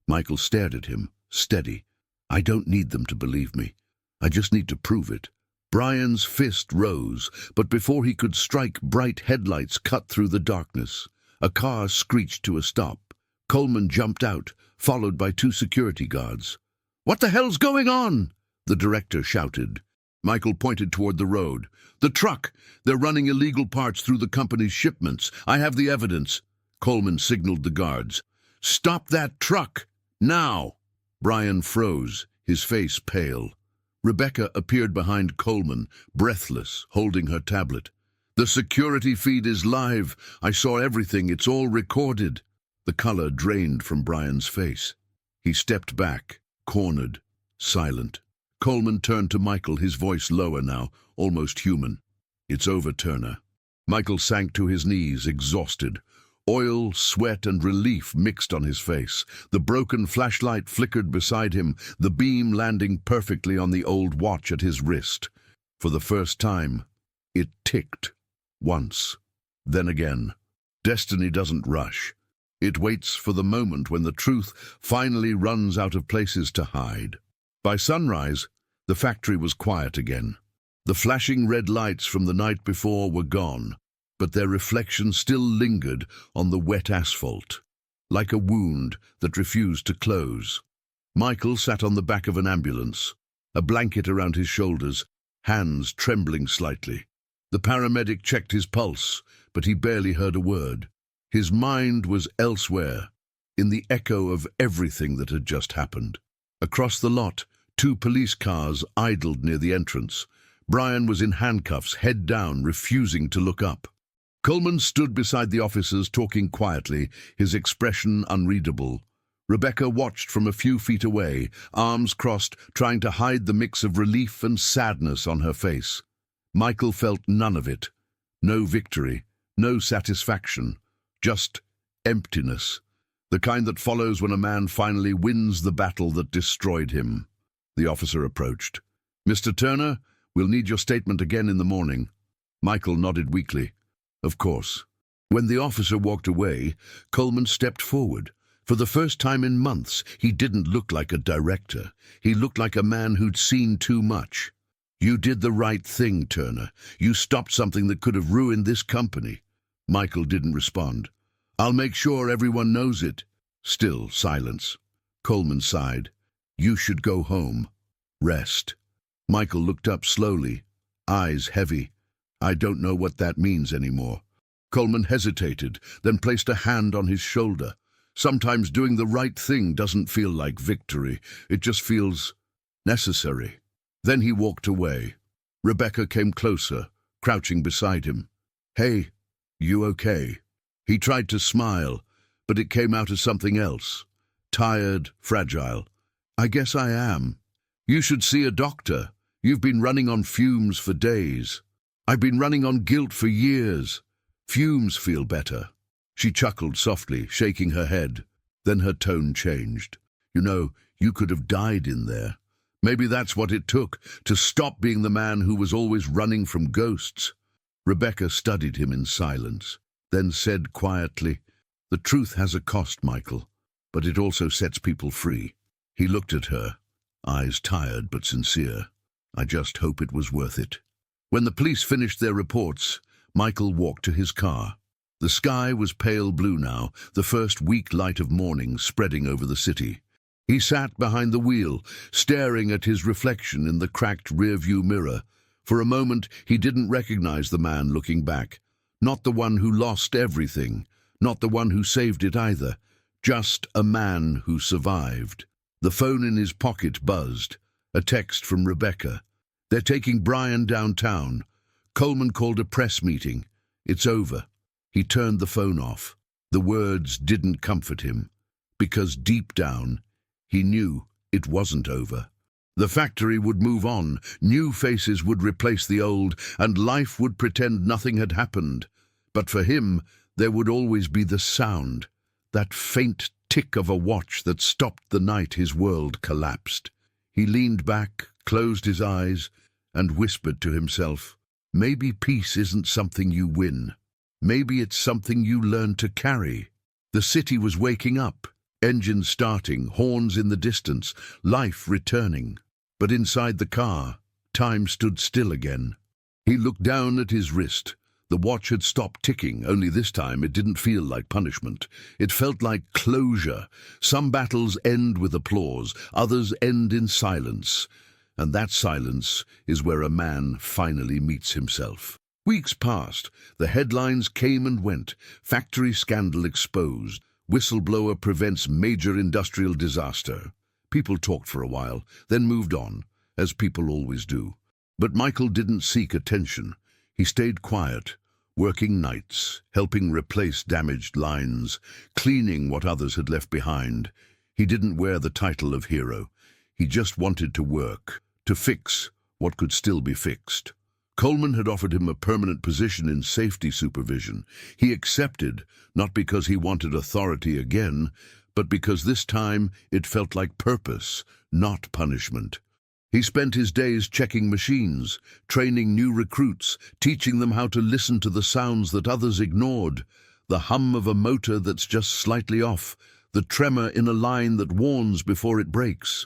A: Michael stared at him, steady. "I don't need them to believe me. I just need to prove it." Brian's fist rose, but before he could strike, bright headlights cut through the darkness. A car screeched to a stop. Coleman jumped out, followed by 2 security guards. "What the hell's going on?" the director shouted. Michael pointed toward the road. "The truck! They're running illegal parts through the company's shipments. I have the evidence." Coleman signaled the guards. "Stop that truck! Now!" Brian froze, his face pale. Rebecca appeared behind Coleman, breathless, holding her tablet. "The security feed is live. I saw everything. It's all recorded." The color drained from Brian's face. He stepped back, cornered, silent. Coleman turned to Michael, his voice lower now, almost human. "It's over, Turner." Michael sank to his knees, exhausted. Oil, sweat, and relief mixed on his face. The broken flashlight flickered beside him, the beam landing perfectly on the old watch at his wrist. For the first time, it ticked. Once. Then again. Destiny doesn't rush. It waits for the moment when the truth finally runs out of places to hide. By sunrise, the factory was quiet again. The flashing red lights from the night before were gone, but their reflection still lingered on the wet asphalt, like a wound that refused to close. Michael sat on the back of an ambulance, a blanket around his shoulders, hands trembling slightly. The paramedic checked his pulse, but he barely heard a word. His mind was elsewhere, in the echo of everything that had just happened. Across the lot, 2 police cars idled near the entrance. Brian was in handcuffs, head down, refusing to look up. Coleman stood beside the officers, talking quietly, his expression unreadable. Rebecca watched from a few feet away, arms crossed, trying to hide the mix of relief and sadness on her face. Michael felt none of it. No victory, no satisfaction, just emptiness, the kind that follows when a man finally wins the battle that destroyed him. The officer approached. "Mr. Turner, we'll need your statement again in the morning." Michael nodded weakly. "Of course." When the officer walked away, Coleman stepped forward. For the first time in months, he didn't look like a director. He looked like a man who'd seen too much. "You did the right thing, Turner. You stopped something that could have ruined this company." Michael didn't respond. "I'll make sure everyone knows it." Still silence. Coleman sighed. "You should go home. Rest." Michael looked up slowly, eyes heavy. "I don't know what that means anymore." Coleman hesitated, then placed a hand on his shoulder. "Sometimes doing the right thing doesn't feel like victory. It just feels necessary." Then he walked away. Rebecca came closer, crouching beside him. "Hey, you okay?" He tried to smile, but it came out as something else. Tired, fragile. "I guess I am." "You should see a doctor. You've been running on fumes for days." "I've been running on guilt for years. Fumes feel better." She chuckled softly, shaking her head. Then her tone changed. "You know, you could have died in there. Maybe that's what it took, to stop being the man who was always running from ghosts." Rebecca studied him in silence, then said quietly, "The truth has a cost, Michael, but it also sets people free." He looked at her, eyes tired but sincere. "I just hope it was worth it." When the police finished their reports, Michael walked to his car. The sky was pale blue now, the first weak light of morning spreading over the city. He sat behind the wheel, staring at his reflection in the cracked rearview mirror. For a moment, he didn't recognize the man looking back. Not the one who lost everything, not the one who saved it either. Just a man who survived. The phone in his pocket buzzed. A text from Rebecca. "They're taking Brian downtown. Coleman called a press meeting. It's over." He turned the phone off. The words didn't comfort him, because deep down, he knew it wasn't over. The factory would move on, new faces would replace the old, and life would pretend nothing had happened. But for him, there would always be the sound, that faint tick of a watch that stopped the night his world collapsed. He leaned back, closed his eyes, and whispered to himself, "Maybe peace isn't something you win. Maybe it's something you learn to carry." The city was waking up, engines starting, horns in the distance, life returning. But inside the car, time stood still again. He looked down at his wrist. The watch had stopped ticking, only this time it didn't feel like punishment. It felt like closure. Some battles end with applause, others end in silence. And that silence is where a man finally meets himself. Weeks passed. The headlines came and went. Factory scandal exposed. Whistleblower prevents major industrial disaster. People talked for a while, then moved on, as people always do. But Michael didn't seek attention. He stayed quiet, working nights, helping replace damaged lines, cleaning what others had left behind. He didn't wear the title of hero. He just wanted to work, to fix what could still be fixed. Coleman had offered him a permanent position in safety supervision. He accepted, not because he wanted authority again, but because this time it felt like purpose, not punishment. He spent his days checking machines, training new recruits, teaching them how to listen to the sounds that others ignored, the hum of a motor that's just slightly off, the tremor in a line that warns before it breaks.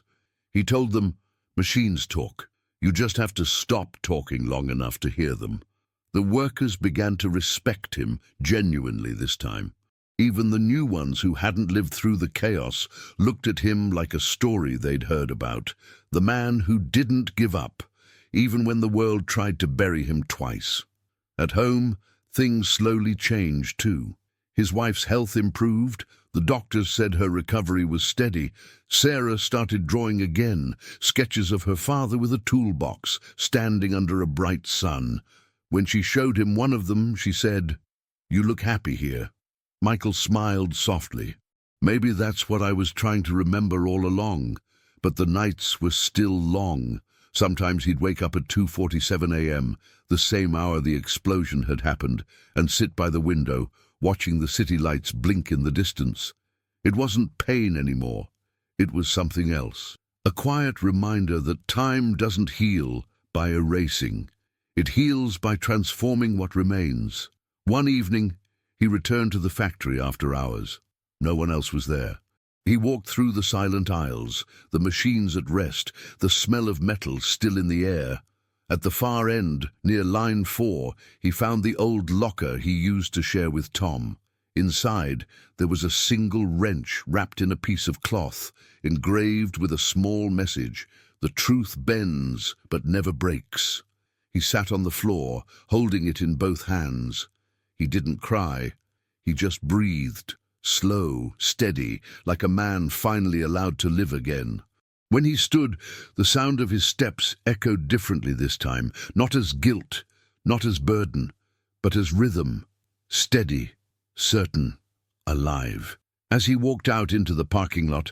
A: He told them, "Machines talk. You just have to stop talking long enough to hear them." The workers began to respect him, genuinely this time. Even the new ones who hadn't lived through the chaos looked at him like a story they'd heard about. The man who didn't give up, even when the world tried to bury him twice. At home, things slowly changed too. His wife's health improved. The doctors said her recovery was steady. Sarah started drawing again, sketches of her father with a toolbox, standing under a bright sun. When she showed him one of them, she said, "You look happy here." Michael smiled softly. Maybe that's what I was trying to remember all along. But the nights were still long. Sometimes he'd wake up at 2:47 a.m., the same hour the explosion had happened, and sit by the window, watching the city lights blink in the distance. It wasn't pain anymore. It was something else. A quiet reminder that time doesn't heal by erasing. It heals by transforming what remains. One evening, he returned to the factory after hours. No one else was there. He walked through the silent aisles, the machines at rest, the smell of metal still in the air. At the far end, near line 4, he found the old locker he used to share with Tom. Inside, there was a single wrench wrapped in a piece of cloth, engraved with a small message: "The truth bends, but never breaks." He sat on the floor, holding it in both hands. He didn't cry. He just breathed, slow, steady, like a man finally allowed to live again. When he stood, the sound of his steps echoed differently this time, not as guilt, not as burden, but as rhythm, steady, certain, alive. As he walked out into the parking lot,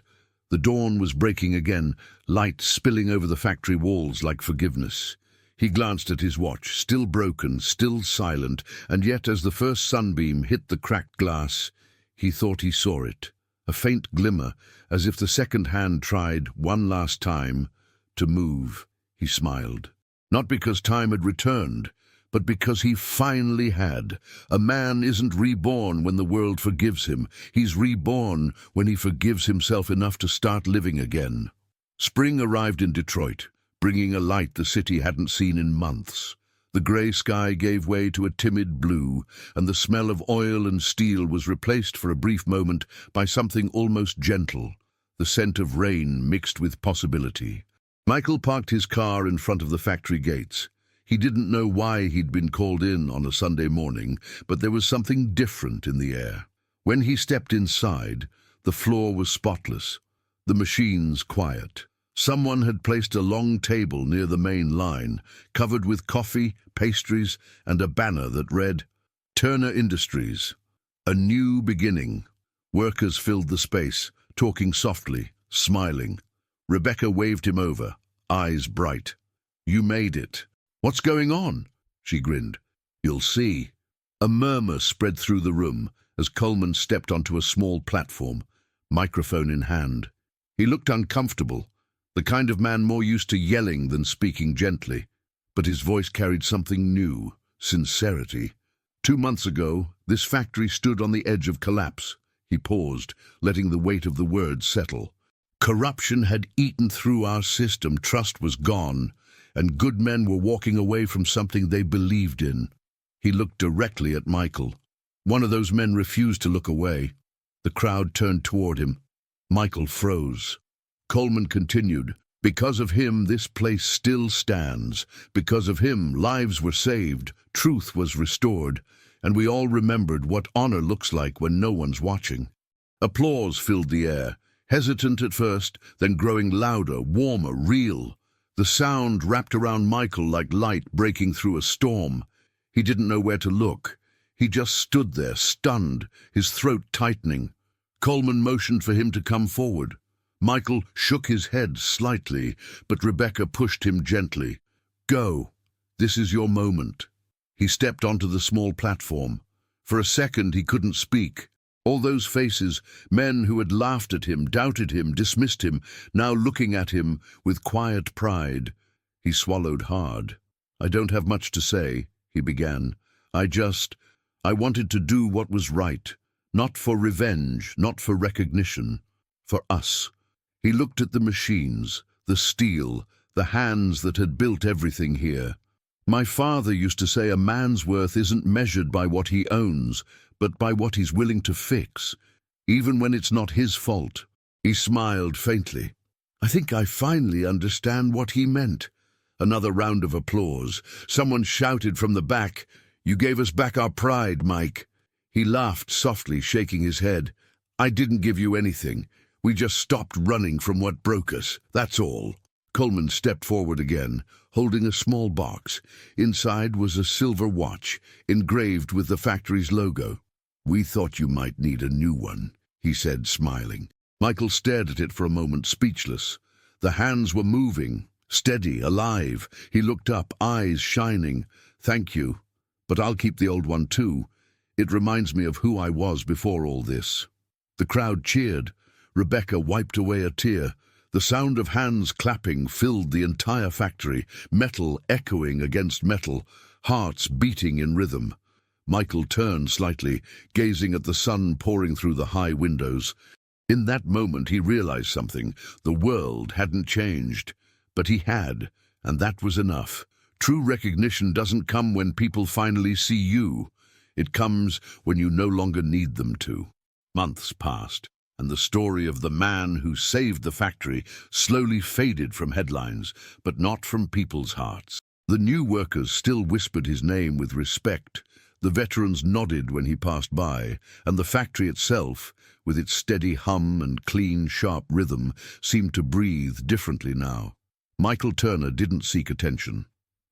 A: the dawn was breaking again, light spilling over the factory walls like forgiveness. He glanced at his watch, still broken, still silent, and yet as the first sunbeam hit the cracked glass, he thought he saw it, a faint glimmer, as if the second hand tried, one last time, to move. He smiled. Not because time had returned, but because he finally had. A man isn't reborn when the world forgives him. He's reborn when he forgives himself enough to start living again. Spring arrived in Detroit, bringing a light the city hadn't seen in months. The grey sky gave way to a timid blue, and the smell of oil and steel was replaced for a brief moment by something almost gentle, the scent of rain mixed with possibility. Michael parked his car in front of the factory gates. He didn't know why he'd been called in on a Sunday morning, but there was something different in the air. When he stepped inside, the floor was spotless, the machines quiet. Someone had placed a long table near the main line, covered with coffee, pastries, and a banner that read, "Turner Industries, a new beginning." Workers filled the space, talking softly, smiling. Rebecca waved him over, eyes bright. "You made it." "What's going on?" she grinned. "You'll see." A murmur spread through the room as Coleman stepped onto a small platform, microphone in hand. He looked uncomfortable, the kind of man more used to yelling than speaking gently, but his voice carried something new, sincerity. 2 months ago, this factory stood on the edge of collapse. He paused, letting the weight of the words settle. Corruption had eaten through our system, trust was gone, and good men were walking away from something they believed in. He looked directly at Michael. One of those men refused to look away. The crowd turned toward him. Michael froze. Coleman continued, "Because of him, this place still stands. Because of him, lives were saved, truth was restored, and we all remembered what honor looks like when no one's watching." Applause filled the air, hesitant at first, then growing louder, warmer, real. The sound wrapped around Michael like light breaking through a storm. He didn't know where to look. He just stood there, stunned, his throat tightening. Coleman motioned for him to come forward. Michael shook his head slightly, but Rebecca pushed him gently. "Go. This is your moment." He stepped onto the small platform. For a second he couldn't speak. All those faces, men who had laughed at him, doubted him, dismissed him, now looking at him with quiet pride. He swallowed hard. "I don't have much to say," he began. I wanted to do what was right. Not for revenge, not for recognition. For us." He looked at the machines, the steel, the hands that had built everything here. "My father used to say a man's worth isn't measured by what he owns, but by what he's willing to fix, even when it's not his fault." He smiled faintly. "I think I finally understand what he meant." Another round of applause. Someone shouted from the back, "You gave us back our pride, Mike." He laughed softly, shaking his head. "I didn't give you anything. We just stopped running from what broke us, that's all." Coleman stepped forward again, holding a small box. Inside was a silver watch, engraved with the factory's logo. "We thought you might need a new one," he said, smiling. Michael stared at it for a moment, speechless. The hands were moving, steady, alive. He looked up, eyes shining. "Thank you, but I'll keep the old one too. It reminds me of who I was before all this." The crowd cheered. Rebecca wiped away a tear. The sound of hands clapping filled the entire factory, metal echoing against metal, hearts beating in rhythm. Michael turned slightly, gazing at the sun pouring through the high windows. In that moment he realized something. The world hadn't changed, but he had, and that was enough. True recognition doesn't come when people finally see you. It comes when you no longer need them to. Months passed, and the story of the man who saved the factory slowly faded from headlines, but not from people's hearts. The new workers still whispered his name with respect. The veterans nodded when he passed by, and the factory itself, with its steady hum and clean, sharp rhythm, seemed to breathe differently now. Michael Turner didn't seek attention.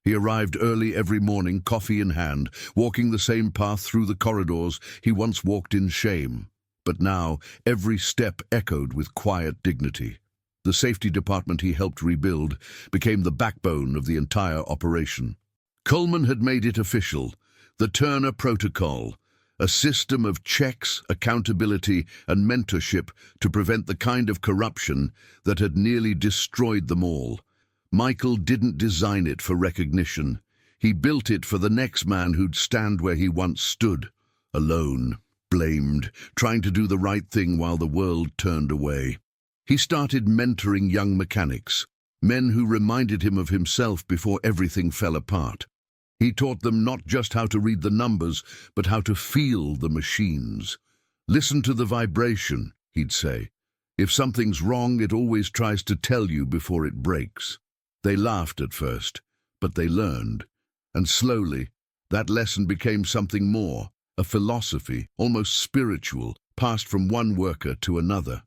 A: He arrived early every morning, coffee in hand, walking the same path through the corridors he once walked in shame. But now every step echoed with quiet dignity. The safety department he helped rebuild became the backbone of the entire operation. Coleman had made it official. The Turner Protocol, a system of checks, accountability, and mentorship to prevent the kind of corruption that had nearly destroyed them all. Michael didn't design it for recognition. He built it for the next man who'd stand where he once stood, alone, blamed, trying to do the right thing while the world turned away. He started mentoring young mechanics, men who reminded him of himself before everything fell apart. He taught them not just how to read the numbers, but how to feel the machines. Listen to the vibration, he'd say. If something's wrong, it always tries to tell you before it breaks. They laughed at first, but they learned. And slowly, that lesson became something more, a philosophy, almost spiritual, passed from one worker to another.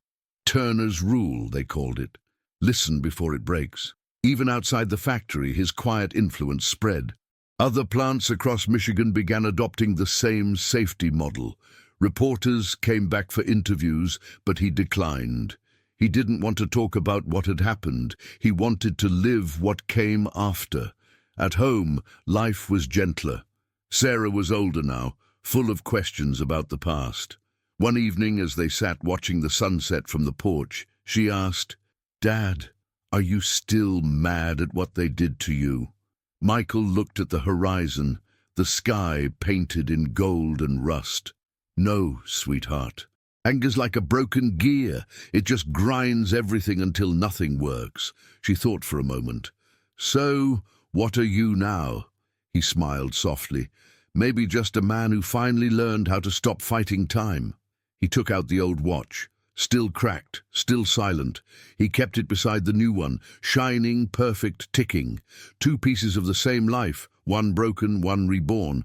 A: Turner's rule, they called it. Listen before it breaks. Even outside the factory, his quiet influence spread. Other plants across Michigan began adopting the same safety model. Reporters came back for interviews, but he declined. He didn't want to talk about what had happened. He wanted to live what came after. At home, life was gentler. Sarah was older now, full of questions about the past. One evening, as they sat watching the sunset from the porch, she asked, "Dad, are you still mad at what they did to you?" Michael looked at the horizon, the sky painted in gold and rust. "No, sweetheart. Anger's like a broken gear. It just grinds everything until nothing works." She thought for a moment. "So, what are you now?" He smiled softly. "Maybe just a man who finally learned how to stop fighting time." He took out the old watch. Still cracked, still silent. He kept it beside the new one, shining, perfect, ticking. Two pieces of the same life, one broken, one reborn.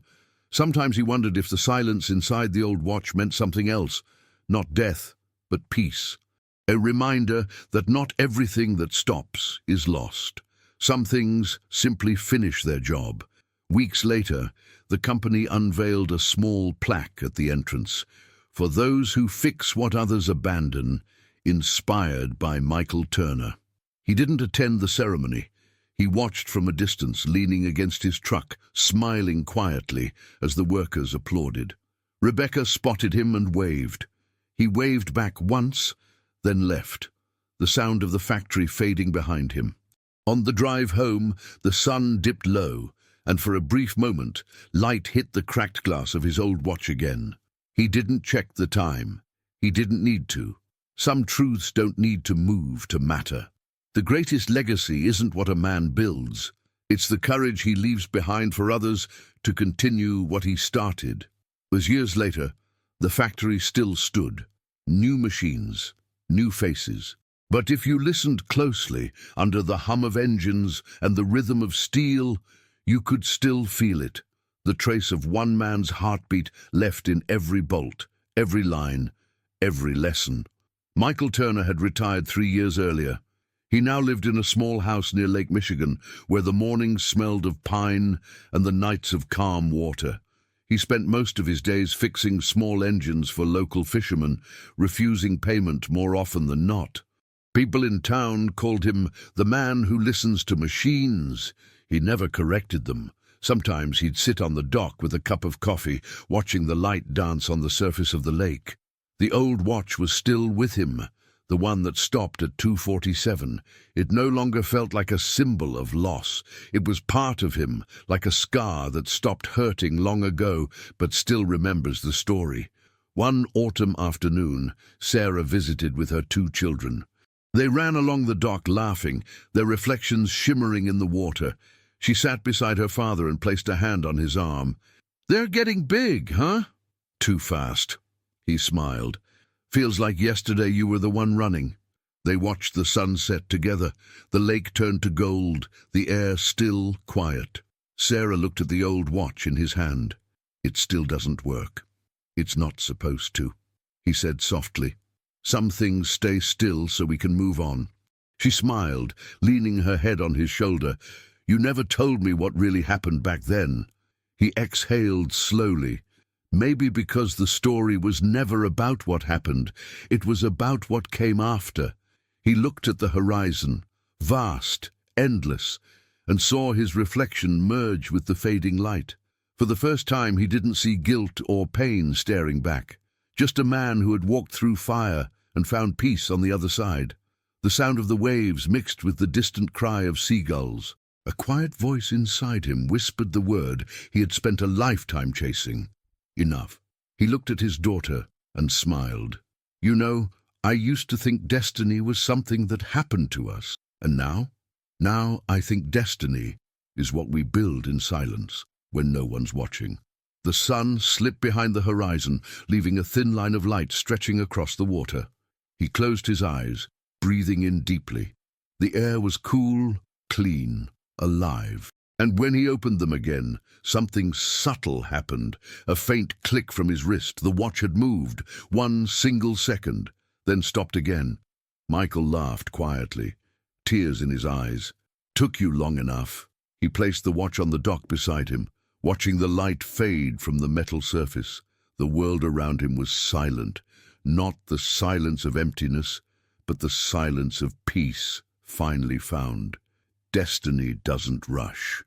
A: Sometimes he wondered if the silence inside the old watch meant something else. Not death, but peace. A reminder that not everything that stops is lost. Some things simply finish their job. Weeks later, the company unveiled a small plaque at the entrance. "For those who fix what others abandon," inspired by Michael Turner. He didn't attend the ceremony. He watched from a distance, leaning against his truck, smiling quietly as the workers applauded. Rebecca spotted him and waved. He waved back once, then left, the sound of the factory fading behind him. On the drive home, the sun dipped low, and for a brief moment, light hit the cracked glass of his old watch again. He didn't check the time. He didn't need to. Some truths don't need to move to matter. The greatest legacy isn't what a man builds. It's the courage he leaves behind for others to continue what he started. As years later, the factory still stood. New machines, new faces. But if you listened closely, under the hum of engines and the rhythm of steel, you could still feel it. The trace of one man's heartbeat left in every bolt, every line, every lesson. Michael Turner had retired 3 years earlier. He now lived in a small house near Lake Michigan, where the mornings smelled of pine and the nights of calm water. He spent most of his days fixing small engines for local fishermen, refusing payment more often than not. People in town called him the man who listens to machines. He never corrected them. Sometimes he'd sit on the dock with a cup of coffee, watching the light dance on the surface of the lake. The old watch was still with him, the one that stopped at 2:47. It no longer felt like a symbol of loss. It was part of him, like a scar that stopped hurting long ago, but still remembers the story. One autumn afternoon, Sarah visited with her 2 children. They ran along the dock laughing, their reflections shimmering in the water. She sat beside her father and placed a hand on his arm. "They're getting big, huh?" "Too fast." He smiled. "Feels like yesterday you were the one running." They watched the sunset together. The lake turned to gold, the air still, quiet. Sarah looked at the old watch in his hand. "It still doesn't work." "It's not supposed to," he said softly. "Some things stay still so we can move on." She smiled, leaning her head on his shoulder. "You never told me what really happened back then." He exhaled slowly. Maybe because the story was never about what happened, it was about what came after. He looked at the horizon, vast, endless, and saw his reflection merge with the fading light. For the first time he didn't see guilt or pain staring back, just a man who had walked through fire and found peace on the other side. The sound of the waves mixed with the distant cry of seagulls. A quiet voice inside him whispered the word he had spent a lifetime chasing. Enough. He looked at his daughter and smiled. "You know, I used to think destiny was something that happened to us. And now? Now I think destiny is what we build in silence." when no one's watching. The sun slipped behind the horizon, leaving a thin line of light stretching across the water. He closed his eyes, breathing in deeply. The air was cool, clean, alive. And when he opened them again, something subtle happened. A faint click from his wrist. The watch had moved, 1 single second, then stopped again. Michael laughed quietly, tears in his eyes. "Took you long enough." He placed the watch on the dock beside him, watching the light fade from the metal surface. The world around him was silent, not the silence of emptiness, but the silence of peace finally found. Destiny doesn't rush.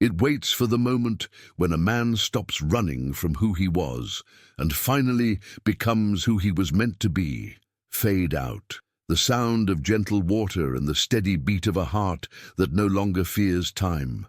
A: It waits for the moment when a man stops running from who he was and finally becomes who he was meant to be. Fade out. The sound of gentle water and the steady beat of a heart that no longer fears time.